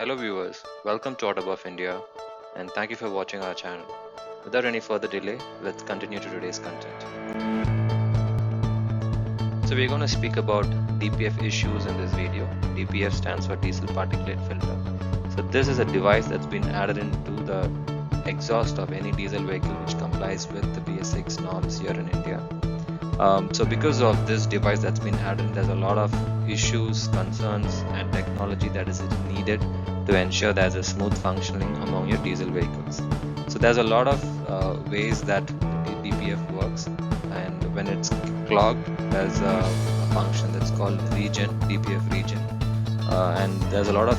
Hello viewers, welcome to Autobuff India and thank you for watching our channel. Without any further delay, let's continue to today's content. So we're going to speak about DPF issues in this video. DPF stands for diesel particulate filter. So this is a device that's been added into the exhaust of any diesel vehicle which complies with the BS6 norms here in India. So because of this device that's been added, there's a lot of issues, concerns and technology that is needed to ensure there's a smooth functioning among your diesel vehicles. So there's a lot of ways that the DPF works, and when it's clogged, there's a function that's called DPF regen, and there's a lot of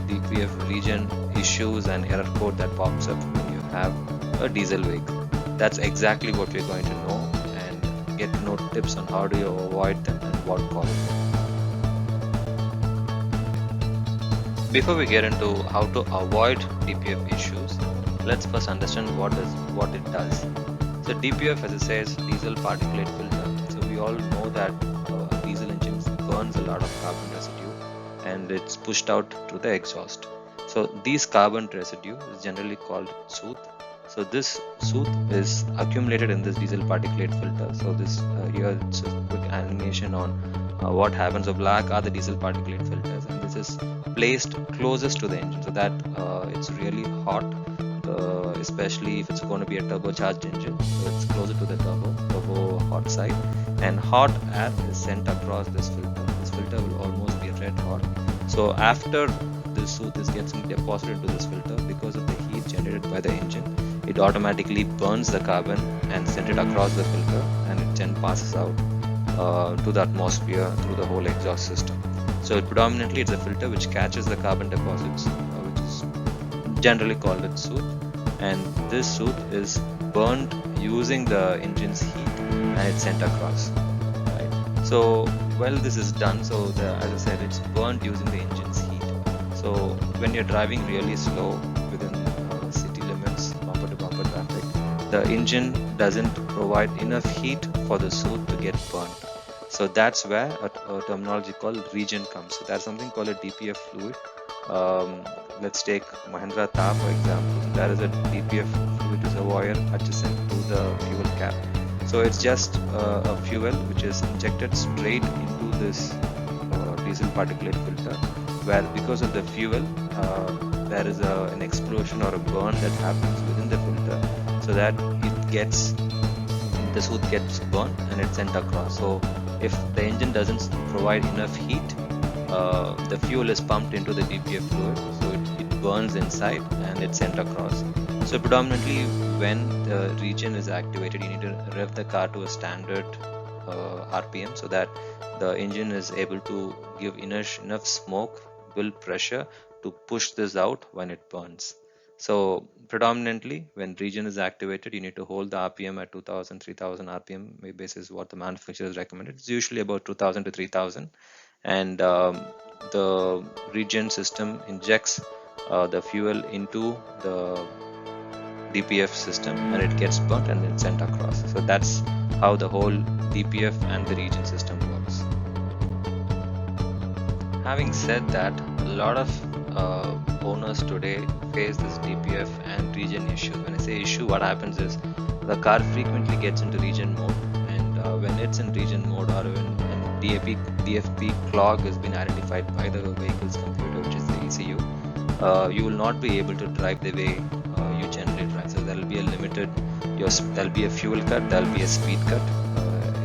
DPF regen issues and error code that pops up when you have a diesel vehicle. That's exactly what we're going to know and get to know tips on how do you avoid them and what causes them. Before we get into how to avoid DPF issues, let's first understand what it does. So DPF, as it says, diesel particulate filter. So we all know that diesel engines burns a lot of carbon residue and it's pushed out to the exhaust. So these carbon residue is generally called soot. So this soot is accumulated in this diesel particulate filter. So this here it's a quick animation on what happens. So black are the diesel particulate filters, and this is placed closest to the engine so that it's really hot, especially if it's going to be a turbocharged engine. So it's closer to the turbo hot side, and hot air is sent across this filter. This filter will almost be red hot. So after this soot is getting deposited into this filter, because of the heat generated by the engine, it automatically burns the carbon and sends it across the filter, and it then passes out to the atmosphere through the whole exhaust system. So predominantly it's a filter which catches the carbon deposits, which is generally called as soot, and this soot is burned using the engine's heat and it's sent across. Right? So well, this is done. So as I said, it's burned using the engine's heat. So when you're driving really slow within city limits, bumper to bumper traffic, the engine doesn't provide enough heat for the soot to get burned. So that's where a terminology called regen comes. So there's something called a DPF fluid. Let's take Mahindra Thar for example. So there is a DPF fluid reservoir adjacent to the fuel cap. So it's just a fuel which is injected straight into this diesel particulate filter, where because of the fuel there is an explosion or a burn that happens within the filter, so that the soot gets burned and it's sent across. So if the engine doesn't provide enough heat, the fuel is pumped into the DPF fluid, so it burns inside and it's sent across. So predominantly when the regen is activated, you need to rev the car to a standard RPM so that the engine is able to give enough smoke, build pressure to push this out when it burns. So predominantly when regen is activated, you need to hold the RPM at 2000 3000 RPM basis what the manufacturers recommended. It's usually about 2000 to 3000, and the regen system injects the fuel into the DPF system and it gets burnt and it's sent across. So that's how the whole DPF and the regen system works. Having said that, a lot of owners today face this DPF and regen issues. When I say issue, what happens is the car frequently gets into regen mode, and when it's in regen mode, or when DFP clog has been identified by the vehicle's computer, which is the ECU, you will not be able to drive the way you generally drive. So there will be a there'll be a fuel cut, there'll be a speed cut,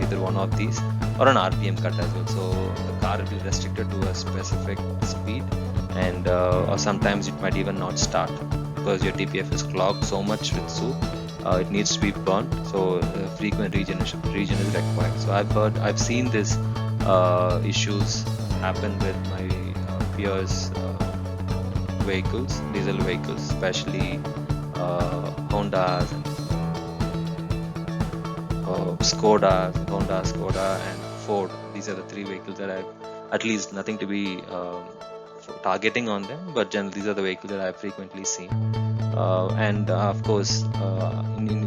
either one of these, or an RPM cut as well. So the car will be restricted to a specific speed, and or sometimes it might even not start because your DPF is clogged so much with soot. It needs to be burnt, so frequent regen is required. So I've seen this issues happen with my peers' vehicles, diesel vehicles, especially Honda, Skoda and Ford. These are the three vehicles that I've, at least nothing to be targeting on them, but generally these are the vehicles that I've frequently seen. And of course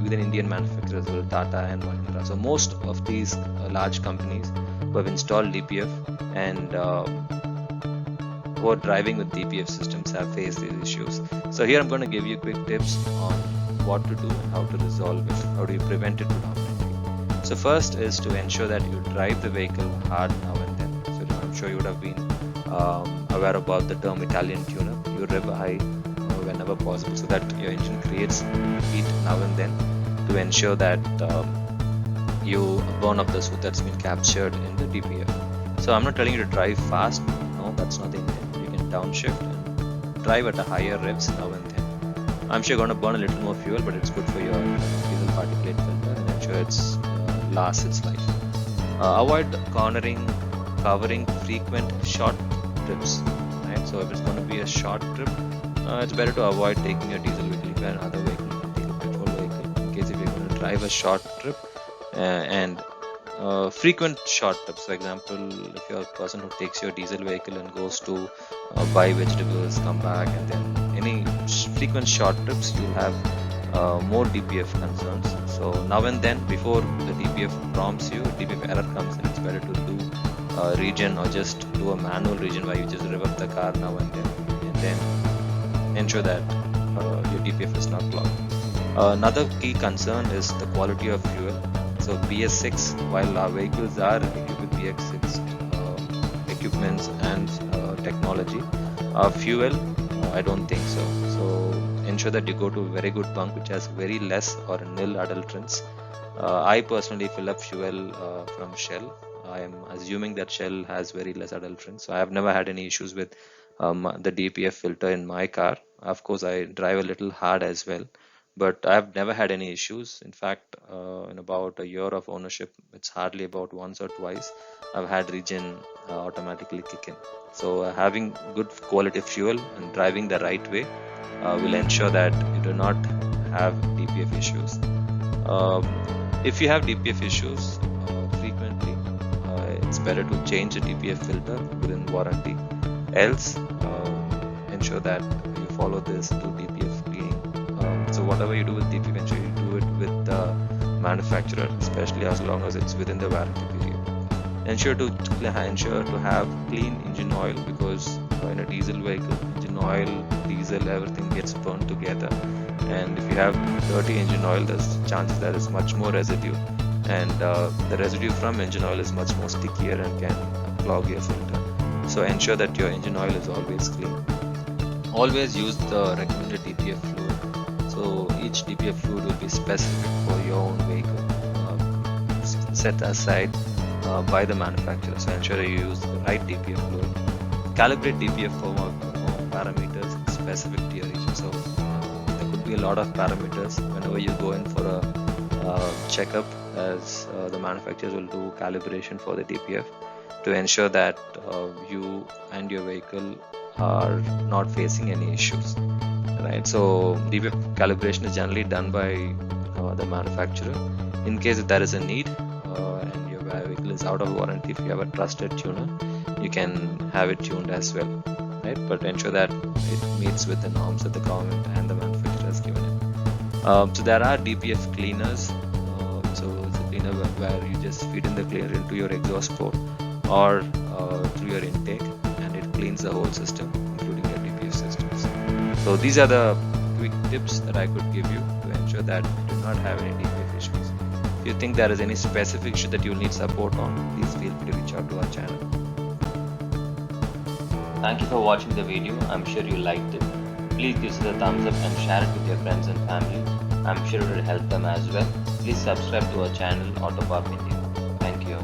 within Indian manufacturers, well, Tata and Mahindra. So most of these large companies who have installed DPF and who are driving with DPF systems have faced these issues. So here I'm going to give you quick tips on what to do and how to resolve it. How do you prevent it predominantly? So first is to ensure that you drive the vehicle hard now and then. So I'm sure you would have been aware about the term Italian tune-up. You rev high whenever possible so that your engine creates heat now and then to ensure that you burn up the soot that's been captured in the DPF. So I'm not telling you to drive fast. No, that's not the intent. You can downshift and drive at a higher revs now and then. I'm sure you're going to burn a little more fuel, but it's good for your diesel particulate filter and ensure it's lasts its life. Avoid cornering, covering frequent short trips. Right? So if it's going to be a short trip, it's better to avoid taking your diesel vehicle if you're another vehicle. You can take a petrol vehicle in case if you're going to drive a short trip and frequent short trips. For example, if you're a person who takes your diesel vehicle and goes to buy vegetables, come back, and then any frequent short trips, you'll have more DPF concerns. So now and then, before the DPF prompts you, DPF error comes in, it's better to do a regen or just do a manual regen where you just rev up the car now and then ensure that your DPF is not clogged. Another key concern is the quality of fuel. So BS6, while our vehicles are equipped with BS6 equipments and technology, fuel, I don't think so. So ensure that you go to a very good bunk which has very less or nil adulterants. I personally fill up fuel from Shell. I am assuming that Shell has very less adulterants. So I have never had any issues with the DPF filter in my car. Of course, I drive a little hard as well, but I've never had any issues. In fact, in about a year of ownership, it's hardly about once or twice I've had regen automatically kick in. So having good quality fuel and driving the right way will ensure that you do not have DPF issues. If you have DPF issues frequently, it's better to change the DPF filter within warranty. Else, ensure that you follow this to DPF cleaning. So whatever you do with DPF, ensure you do it with the manufacturer, especially as long as it's within the warranty period. Ensure to have clean engine oil, because in a diesel vehicle, engine oil, diesel, everything gets burned together. And if you have dirty engine oil, there's chances there is much more residue, and the residue from engine oil is much more stickier and can clog your filter. So ensure that your engine oil is always clean. Always use the recommended DPF fluid. So each DPF fluid will be specific for your own vehicle, set aside by the manufacturer. So ensure you use the right DPF fluid. Calibrate DPF for parameters specific to your region. So there could be a lot of parameters whenever you go in for a checkup, as the manufacturers will do calibration for the DPF to ensure that you and your vehicle are not facing any issues, right? So DPF calibration is generally done by the manufacturer. In case if there is a need and your vehicle is out of warranty, if you have a trusted tuner, you can have it tuned as well, right? But ensure that it meets with the norms that the government and the manufacturer has given it. So there are DPF cleaners. So it's a cleaner where you just feed in the cleaner into your exhaust port or through your intake, and it cleans the whole system, including your DPF systems. So these are the quick tips that I could give you to ensure that you do not have any DPF issues. If you think there is any specific issue that you will need support on, please feel free to reach out to our channel. Thank you for watching the video. I'm sure you liked it. Please give us a thumbs up and share it with your friends and family. I'm sure it will help them as well. Please subscribe to our channel, Autopark India. Thank you.